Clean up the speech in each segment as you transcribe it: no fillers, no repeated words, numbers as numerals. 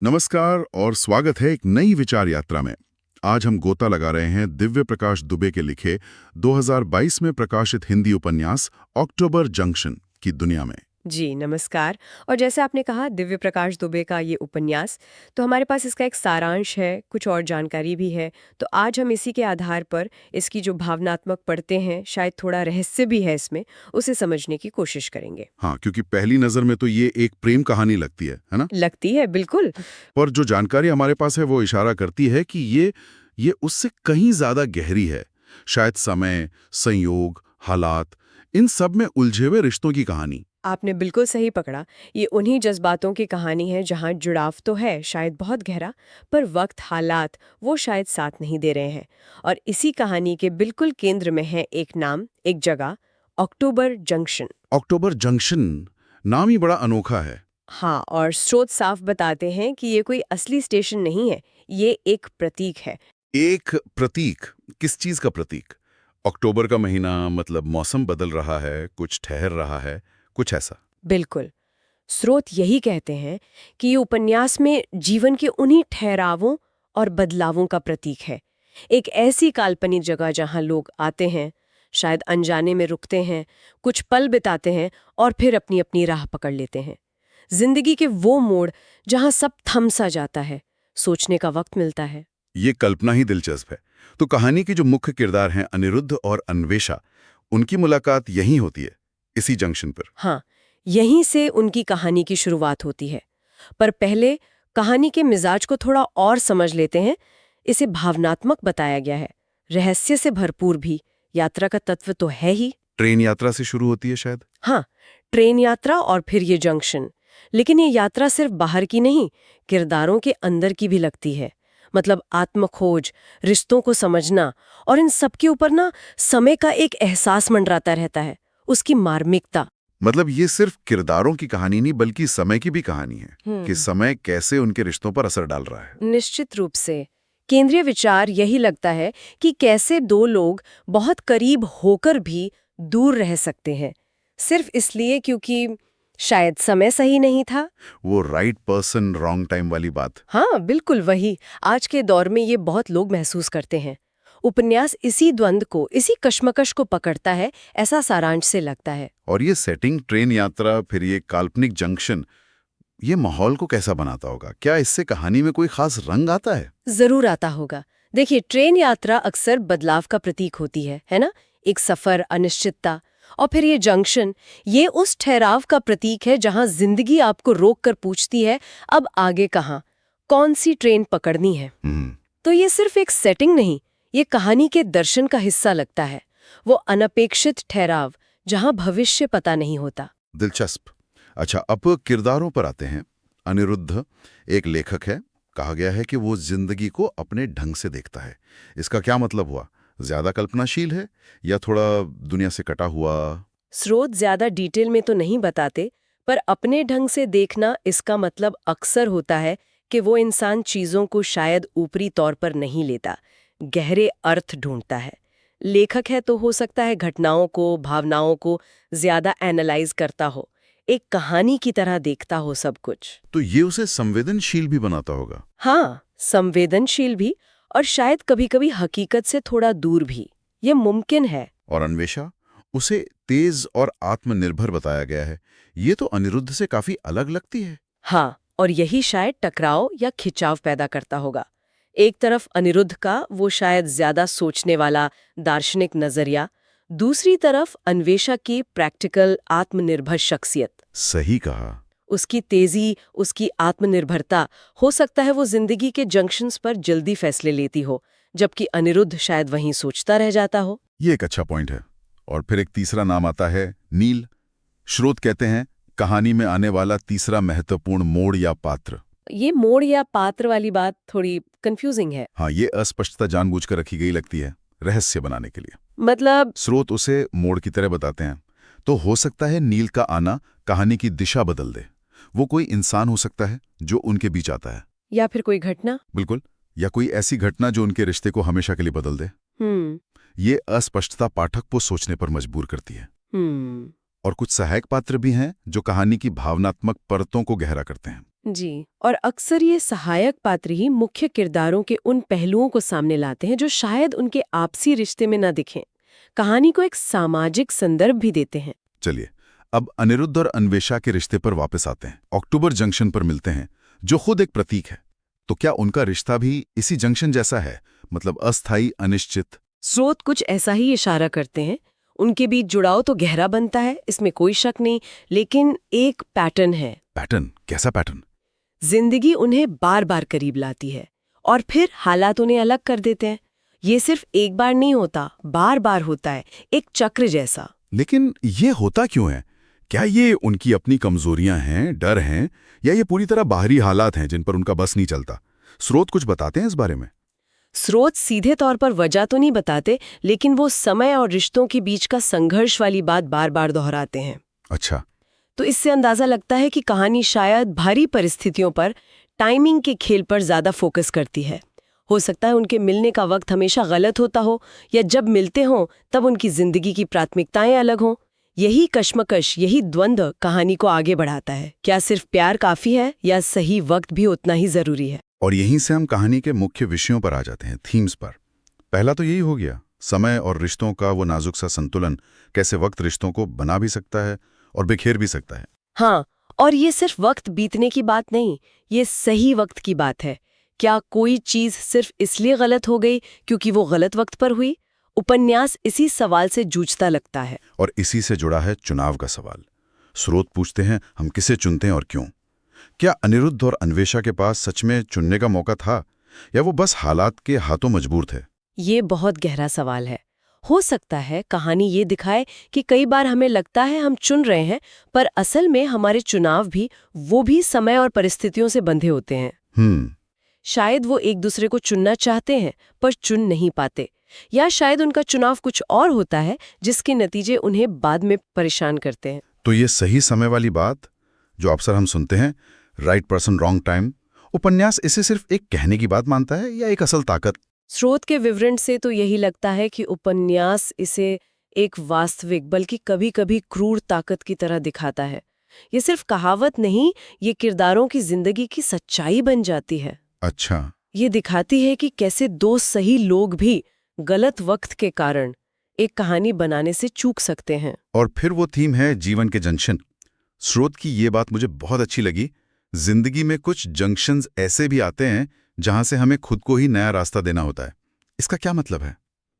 नमस्कार और स्वागत है एक नई विचार यात्रा में। आज हम गोता लगा रहे हैं दिव्य प्रकाश दुबे के लिखे 2022 में प्रकाशित हिंदी उपन्यास अक्टूबर जंक्शन की दुनिया में। जी नमस्कार। और जैसे आपने कहा दिव्य प्रकाश दुबे का ये उपन्यास, तो हमारे पास इसका एक सारांश है, कुछ और जानकारी भी है। तो आज हम इसी के आधार पर इसकी जो भावनात्मक पढ़ते हैं, शायद थोड़ा रहस्य भी है इसमें, उसे समझने की कोशिश करेंगे। हाँ, क्योंकि पहली नजर में तो ये एक प्रेम कहानी लगती है ना? लगती है बिल्कुल। पर जो जानकारी हमारे पास है वो इशारा करती है कि ये उससे कहीं ज्यादा गहरी है। शायद समय, संयोग, हालात, इन सब में उलझे हुए रिश्तों की कहानी। आपने बिल्कुल सही पकड़ा। ये उन्हीं जज्बातों की कहानी है जहाँ जुड़ाव तो है शायद बहुत गहरा, पर वक्त हालात वो शायद साथ नहीं दे रहे हैं। और इसी कहानी के बिल्कुल केंद्र में है एक नाम, एक जगह, अक्टूबर जंक्शन। अक्टूबर जंक्शन नाम ही बड़ा अनोखा है। हाँ, और स्रोत साफ बताते हैं कि ये कोई असली स्टेशन नहीं है, ये एक प्रतीक है। एक प्रतीक? किस चीज का प्रतीक? अक्टूबर का महीना, मतलब मौसम बदल रहा है, कुछ ठहर रहा है, कुछ ऐसा? बिल्कुल। स्रोत यही कहते हैं कि ये उपन्यास में जीवन के उन्हीं ठहरावों और बदलावों का प्रतीक है। एक ऐसी काल्पनिक जगह जहां लोग आते हैं, शायद अनजाने में रुकते हैं, कुछ पल बिताते हैं और फिर अपनी अपनी राह पकड़ लेते हैं। जिंदगी के वो मोड़ जहां सब थम सा जाता है, सोचने का वक्त मिलता है। ये कल्पना ही दिलचस्प है। तो कहानी के जो मुख्य किरदार हैं अनिरुद्ध और अन्वेषा, उनकी मुलाकात यहीं होती है, इसी जंक्शन पर। हाँ, यहीं से उनकी कहानी की शुरुआत होती है। पर पहले कहानी के मिजाज को थोड़ा और समझ लेते हैं। इसे भावनात्मक बताया गया है, रहस्य से भरपूर भी। यात्रा का तत्व तो है ही। ट्रेन यात्रा से शुरू होती है शायद। हाँ, ट्रेन यात्रा और फिर ये जंक्शन। लेकिन ये यात्रा सिर्फ बाहर की नहीं, किरदारों के अंदर की भी लगती है। मतलब आत्मखोज, रिश्तों को समझना, और इन सब के ऊपर ना समय का एक एहसास मंडराता रहता है, उसकी मार्मिकता। मतलब ये सिर्फ किरदारों की कहानी नहीं, बल्कि समय की भी कहानी है कि समय कैसे उनके रिश्तों पर असर डाल रहा है। निश्चित रूप से केंद्रीय विचार यही लगता है कि कैसे दो लोग बहुत करीब होकर भी दूर रह सकते हैं, सिर्फ इसलिए क्योंकि शायद समय सही नहीं था। वो राइट पर्सन रॉन्ग टाइम वाली बात। हाँ बिल्कुल वही। आज के दौर में ये बहुत लोग महसूस करते हैं। उपन्यास इसी द्वंद को, इसी कश्मकश को पकड़ता है, ऐसा सारांश से लगता है। और ये सेटिंग, ट्रेन यात्रा, फिर ये काल्पनिक जंक्शन, ये माहौल को कैसा बनाता होगा? क्या इससे कहानी में कोई खास रंग आता है? जरूर आता होगा। देखिए, ट्रेन यात्रा अक्सर बदलाव का प्रतीक होती है ना? एक सफर, अनिश्चितता। और फिर ये जंक्शन, ये उस ठहराव का प्रतीक है जहां जिंदगी आपको रोक कर पूछती है, अब आगे कहाँ, कौन सी ट्रेन पकड़नी है। तो ये सिर्फ एक सेटिंग नहीं, ये कहानी के दर्शन का हिस्सा लगता है। वो अनपेक्षित ठहराव जहां भविष्य पता नहीं होता। दिलचस्प। अच्छा, अब किरदारों पर आते हैं। अनिरुद्ध एक लेखक है। कहा गया है कि वो जिंदगी को अपने ढंग से देखता है। इसका क्या मतलब हुआ? ज्यादा कल्पनाशील है या थोड़ा दुनिया से कटा हुआ? स्रोत ज्यादा डिटेल में तो नहीं बताते, पर अपने ढंग से देखना इसका मतलब अक्सर होता है कि वो इंसान चीजों को शायद ऊपरी तौर पर नहीं लेता, गहरे अर्थ ढूंढता है। लेखक है तो हो सकता है घटनाओं को, भावनाओं को ज्यादा एनालाइज करता हो, एक कहानी की तरह देखता हो सब कुछ। तो ये उसे संवेदनशील भी बनाता होगा। हाँ, संवेदनशील भी, और शायद कभी-कभी हकीकत से थोड़ा दूर भी। ये मुमकिन है। और अन्वेषा, उसे तेज और आत्मनिर्भर बताया गया है। ये तो अनिरुद्ध से काफी अलग लगती है। हाँ, और यही शायद टकराव या खिंचाव पैदा करता होगा। एक तरफ अनिरुद्ध का वो शायद ज्यादा सोचने वाला दार्शनिक नजरिया, दूसरी तरफ अन्वेषा की प्रैक्टिकल आत्मनिर्भर शख्सियत। सही कहा। उसकी तेजी, उसकी आत्मनिर्भरता, हो सकता है वो जिंदगी के जंक्शंस पर जल्दी फैसले लेती हो, जबकि अनिरुद्ध शायद वहीं सोचता रह जाता हो। ये एक अच्छा पॉइंट है। और फिर एक तीसरा नाम आता है, नील। स्रोत कहते हैं कहानी में आने वाला तीसरा महत्वपूर्ण मोड़ या पात्र। ये मोड़ या पात्र वाली बात थोड़ी कंफ्यूजिंग है। हाँ, ये अस्पष्टता जानबूझकर रखी गई लगती है, रहस्य बनाने के लिए। मतलब स्रोत उसे मोड़ की तरह बताते हैं। तो हो सकता है नील का आना कहानी की दिशा बदल दे। वो कोई इंसान हो सकता है जो उनके बीच आता है। या फिर कोई घटना। बिल्कुल। या कोई ऐसी घटना जो उनके रिश्ते को हमेशा के लिए बदल दे। ये अस्पष्टता पाठक को सोचने पर मजबूर करती है। और कुछ सहायक पात्र भी हैं जो कहानी की भावनात्मक परतों को गहरा करते हैं। जी, और अक्सर ये सहायक पात्र ही मुख्य किरदारों के उन पहलुओं को सामने लाते हैं जो शायद उनके आपसी रिश्ते में न दिखें। कहानी को एक सामाजिक संदर्भ भी देते हैं। चलिए, अब अनिरुद्ध और अन्वेषा के रिश्ते पर वापस आते हैं। अक्टूबर जंक्शन पर मिलते हैं, जो खुद एक प्रतीक है। तो क्या उनका रिश्ता भी इसी जंक्शन जैसा है, मतलब अस्थायी, अनिश्चित? स्रोत कुछ ऐसा ही इशारा करते हैं। उनके बीच जुड़ाव तो गहरा बनता है, इसमें कोई शक नहीं, लेकिन एक पैटर्न है। पैटर्न? कैसा पैटर्न? जिंदगी उन्हें बार बार करीब लाती है और फिर हालात उन्हें अलग कर देते हैं। ये सिर्फ एक बार नहीं होता, बार बार होता है, एक चक्र जैसा। लेकिन ये होता क्यों है? क्या ये उनकी अपनी कमजोरियां हैं, डर हैं, या ये पूरी तरह बाहरी हालात हैं जिन पर उनका बस नहीं चलता? स्रोत कुछ बताते हैं इस बारे में? स्रोत सीधे तौर पर वजह तो नहीं बताते, लेकिन वो समय और रिश्तों के बीच का संघर्ष वाली बात बार बार दोहराते हैं। अच्छा। तो इससे अंदाजा लगता है कि कहानी शायद भारी परिस्थितियों पर, टाइमिंग के खेल पर ज्यादा फोकस करती है। हो सकता है उनके मिलने का वक्त हमेशा गलत होता हो, या जब मिलते हों तब उनकी जिंदगी की प्राथमिकताएं अलग हों। यही कश्मकश, यही द्वंद्व कहानी को आगे बढ़ाता है। क्या सिर्फ प्यार काफी है, या सही वक्त भी उतना ही जरूरी है? और यहीं से हम कहानी के मुख्य विषयों पर आ जाते हैं, थीम्स पर। पहला तो यही हो गया, समय और रिश्तों का वो नाजुक सा संतुलन, कैसे वक्त रिश्तों को बना भी सकता है और बिखेर भी सकता है। हाँ, और ये सिर्फ वक्त बीतने की बात नहीं, ये सही वक्त की बात है। क्या कोई चीज सिर्फ इसलिए गलत हो गई क्योंकि वो गलत वक्त पर हुई? उपन्यास इसी सवाल से जूझता लगता है। और इसी से जुड़ा है चुनाव का सवाल। स्रोत पूछते हैं, हम किसे चुनते हैं और क्यों? क्या अनिरुद्ध और अन्वेषा के पास सच में चुनने का मौका था, या वो बस हालात के हाथों मजबूर थे? ये बहुत गहरा सवाल है। हो सकता है कहानी ये दिखाए कि कई बार हमें लगता है हम चुन रहे हैं, पर असल में हमारे चुनाव भी वो भी समय और परिस्थितियों से बंधे होते हैं। शायद वो एक दूसरे को चुनना चाहते हैं पर चुन नहीं पाते, या शायद उनका चुनाव कुछ और होता है जिसके नतीजे उन्हें बाद में परेशान करते हैं। तो ये सही समय वाली बात जो अक्सर हम सुनते हैं, राइट पर्सन रॉन्ग टाइम, उपन्यास इसे सिर्फ एक कहने की बात मानता है या एक असल ताकत? स्रोत के विवरण से तो यही लगता है कि उपन्यास इसे एक वास्तविक, बल्कि कभी-कभी क्रूर ताकत की तरह दिखाता है। ये सिर्फ कहावत नहीं, ये किरदारों की जिंदगी की सच्चाई बन जाती है। अच्छा। ये दिखाती है कि कैसे दो सही लोग भी गलत वक्त के कारण एक कहानी बनाने से चूक सकते हैं। और फिर वो थीम है जीवन के जंक्शन। स्रोत की ये बात मुझे बहुत अच्छी लगी। जिंदगी में कुछ जंक्शंस ऐसे भी आते हैं जहां से हमें खुद को ही नया रास्ता देना होता है। इसका क्या मतलब है?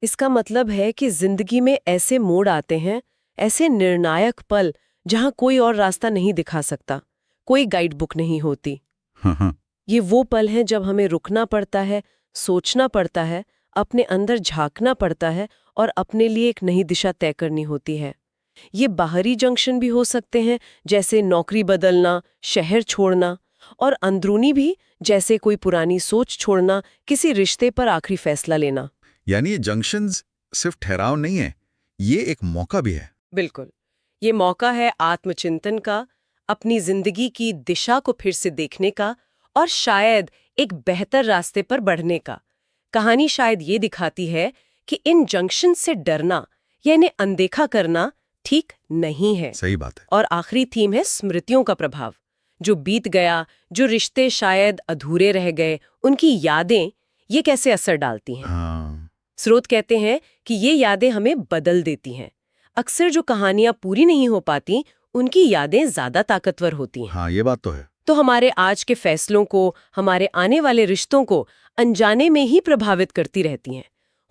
इसका मतलब है कि जिंदगी में ऐसे मोड़ आते हैं, ऐसे निर्णायक पल जहां कोई और रास्ता नहीं दिखा सकता, कोई गाइड बुक नहीं होती। हाँ। ये वो पल हैं जब हमें रुकना पड़ता है, सोचना पड़ता है, अपने अंदर झांकना पड़ता है और अपने लिए एक नई दिशा तय करनी होती है। ये बाहरी जंक्शन भी हो सकते हैं, जैसे नौकरी बदलना, शहर छोड़ना, और अंदरूनी भी, जैसे कोई पुरानी सोच छोड़ना, किसी रिश्ते पर आखिरी फैसला लेना। यानी ये जंक्शंस सिर्फ ठहराव नहीं है, ये एक मौका भी है। बिल्कुल, ये मौका है आत्मचिंतन का, अपनी जिंदगी की दिशा को फिर से देखने का, और शायद एक बेहतर रास्ते पर बढ़ने का। कहानी शायद ये दिखाती है कि इन जंक्शन से डरना या इन्हें अनदेखा करना ठीक नहीं है। सही बात है। और आखिरी थीम है स्मृतियों का प्रभाव। जो बीत गया, जो रिश्ते शायद अधूरे रह गए, उनकी यादें ये कैसे असर डालती हैं। हाँ। स्रोत कहते हैं कि ये यादें हमें बदल देती हैं। अक्सर जो कहानियां पूरी नहीं हो पाती, उनकी यादें ज्यादा ताकतवर होती हैं। हाँ, ये बात तो है। तो हमारे आज के फैसलों को, हमारे आने वाले रिश्तों को अनजाने में ही प्रभावित करती रहती हैं।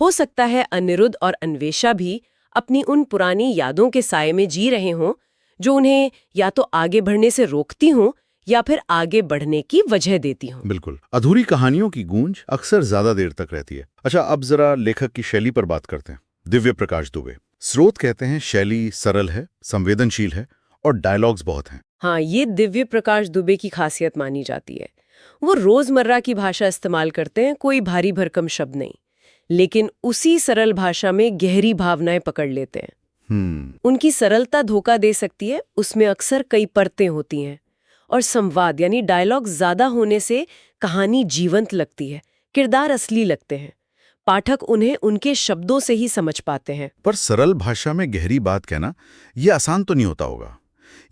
हो सकता है अनिरुद्ध और अन्वेषा भी अपनी उन पुरानी यादों के साये में जी रहे हों, जो उन्हें या तो आगे बढ़ने से रोकती हों या फिर आगे बढ़ने की वजह देती हों। बिल्कुल। अधूरी कहानियों की गूंज अक्सर ज्यादा देर तक रहती है। अच्छा, अब जरा लेखक की शैली पर बात करते हैं। दिव्य प्रकाश दुबे। स्रोत कहते हैं शैली सरल है, संवेदनशील है और डायलॉग्स बहुत हैं। हाँ, ये दिव्य प्रकाश दुबे की खासियत मानी जाती है। वो रोजमर्रा की भाषा इस्तेमाल करते हैं, कोई भारी भरकम शब्द नहीं, लेकिन उसी सरल भाषा में गहरी भावनाएं पकड़ लेते हैं। उनकी सरलता धोखा दे सकती है, उसमें अक्सर कई परतें होती हैं, और संवाद यानी डायलॉग ज्यादा होने से कहानी जीवंत लगती है, किरदार असली लगते हैं, पाठक उन्हें उनके शब्दों से ही समझ पाते हैं। पर सरल भाषा में गहरी बात कहना, ये आसान तो नहीं होता होगा।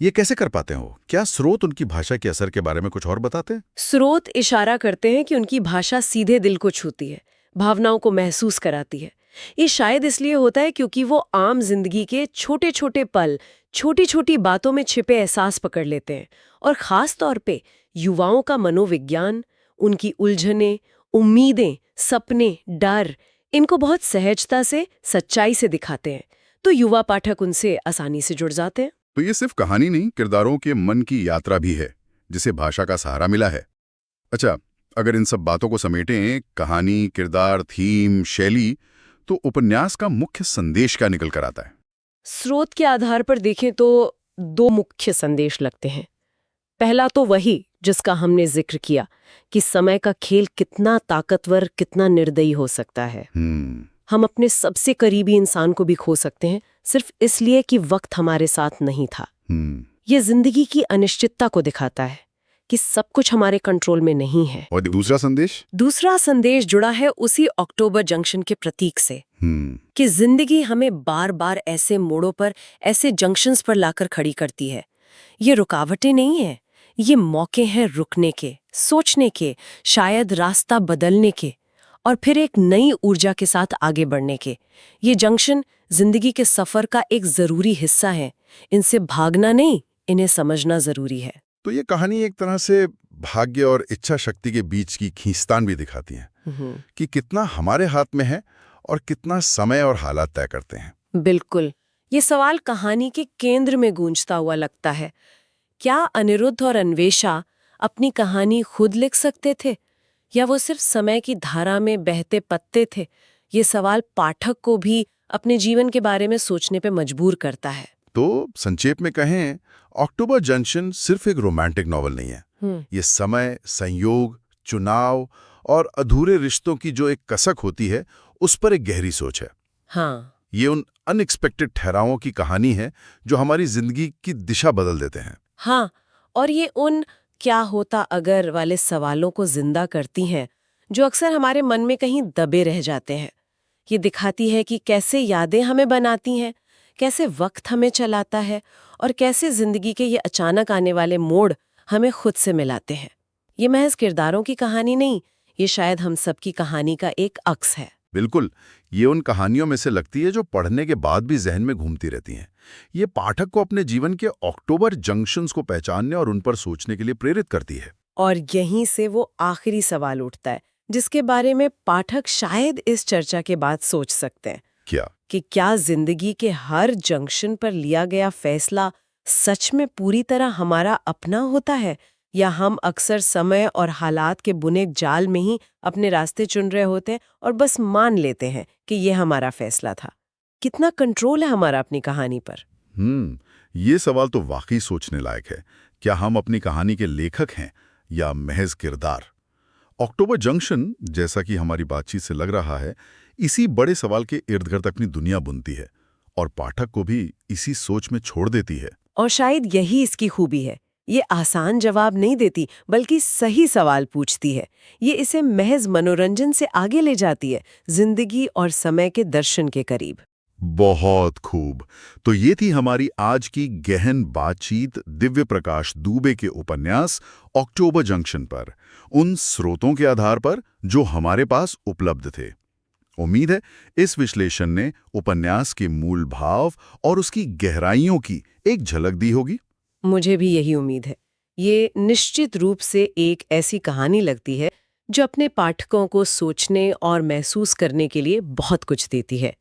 ये कैसे कर पाते हैं वो? क्या स्रोत उनकी भाषा के असर के बारे में कुछ और बताते हैं? स्रोत इशारा करते हैं कि उनकी भाषा सीधे दिल को छूती है, भावनाओं को महसूस कराती है। ये शायद इसलिए होता है क्योंकि वो आम जिंदगी के छोटे छोटे पल, छोटी छोटी बातों में छिपे एहसास पकड़ लेते हैं, और खास तौर पे युवाओं का मनोविज्ञान, उनकी उलझनें, उम्मीदें, सपने, डर, इनको बहुत सहजता से, सच्चाई से दिखाते हैं। तो युवा पाठक उनसे आसानी से जुड़ जाते हैं। तो ये सिर्फ कहानी नहीं, किरदारों के मन की यात्रा भी है, जिसे भाषा का सहारा मिला है। अच्छा, अगर इन सब बातों को समेटें, कहानी, किरदार, थीम, शैली, तो उपन्यास का मुख्य संदेश क्या निकल कर आता है? स्रोत के आधार पर देखें तो दो मुख्य संदेश लगते हैं। पहला तो वही जिसका हमने जिक्र किया कि समय का खेल कितना ताकतवर, कितना निर्दयी हो सकता है। हम अपने सबसे करीबी इंसान को भी खो सकते हैं, सिर्फ इसलिए कि वक्त हमारे साथ नहीं था। ये जिंदगी की अनिश्चितता को दिखाता है कि सब कुछ हमारे कंट्रोल में नहीं है। और दूसरा संदेश? दूसरा संदेश जुड़ा है उसी अक्टूबर जंक्शन के प्रतीक से, कि जिंदगी हमें बार बार ऐसे मोड़ों पर, ऐसे जंक्शंस पर लाकर खड़ी करती है। ये रुकावटें नहीं है, ये मौके हैं रुकने के, सोचने के, शायद रास्ता बदलने के, और फिर एक नई ऊर्जा के साथ आगे बढ़ने के। ये जंक्शन जिंदगी के सफर का एक जरूरी हिस्सा है। इनसे भागना नहीं, इन्हें समझना जरूरी है। तो ये कहानी एक तरह से भाग्य और इच्छा शक्ति के बीच की खींचतान भी दिखाती है, कि कितना हमारे हाथ में है और कितना समय और हालात तय करते हैं। बिल्कुल। ये सवाल कहानी के केंद्र में गूंजता हुआ लगता है। क्या अनिरुद्ध और अन्वेषा अपनी कहानी खुद लिख सकते थे, या वो सिर्फ समय की धारा में बहते पत्ते थे? ये सवाल पाठक को भी अपने जीवन के बारे में सोचने पे मजबूर करता है। तो संक्षेप में कहें, अक्टूबर जंक्शन सिर्फ एक रोमांटिक नॉवल नहीं है। ये समय, संयोग, चुनाव और अधूरे रिश्तों की जो एक कसक होती है, उस पर एक गहरी सोच है। हाँ, ये उन अनएक्सपेक्टेड ठहरावों की कहानी है जो हमारी जिंदगी की दिशा बदल देते हैं। हाँ, और ये उन क्या होता अगर वाले सवालों को जिंदा करती हैं, जो अक्सर हमारे मन में कहीं दबे रह जाते हैं। ये दिखाती है कि कैसे यादें हमें बनाती हैं, कैसे वक्त हमें चलाता है, और कैसे जिंदगी के ये अचानक आने वाले मोड़ हमें खुद से मिलाते हैं। ये महज किरदारों की कहानी नहीं, ये शायद हम सबकी कहानी का एक अक्स है। बिल्कुल, ये उन कहानियों में से लगती है जो पढ़ने के बाद भी जहन में घूमती रहती हैं। ये पाठक को अपने जीवन के अक्टूबर जंक्शंस को पहचानने और उन पर सोचने के लिए प्रेरित करती है। और यहीं से वो आखिरी सवाल उठता है, जिसके बारे में पाठक शायद इस चर्चा के बाद सोच सकते हैं। क्या? कि क्या जिंदगी के हर जंक्शन पर लिया गया फैसला सच में पूरी तरह हमारा अपना होता है, या हम अक्सर समय और हालात के बुने जाल में ही अपने रास्ते चुन रहे होते हैं और बस मान लेते हैं कि ये हमारा फैसला था। कितना कंट्रोल है हमारा अपनी कहानी पर? ये सवाल तो वाकई सोचने लायक है। क्या हम अपनी कहानी के लेखक हैं या महज किरदार? अक्टूबर जंक्शन, जैसा कि हमारी बातचीत से लग रहा है, इसी बड़े सवाल के इर्द गिर्द अपनी दुनिया बुनती है और पाठक को भी इसी सोच में छोड़ देती है। और शायद यही इसकी खूबी है। ये आसान जवाब नहीं देती, बल्कि सही सवाल पूछती है। ये इसे महज मनोरंजन से आगे ले जाती है, जिंदगी और समय के दर्शन के करीब। बहुत खूब। तो ये थी हमारी आज की गहन बातचीत दिव्य प्रकाश दुबे के उपन्यास अक्टूबर जंक्शन पर, उन स्रोतों के आधार पर जो हमारे पास उपलब्ध थे। उम्मीद है इस विश्लेषण ने उपन्यास के मूल भाव और उसकी गहराइयों की एक झलक दी होगी। मुझे भी यही उम्मीद है। ये निश्चित रूप से एक ऐसी कहानी लगती है जो अपने पाठकों को सोचने और महसूस करने के लिए बहुत कुछ देती है।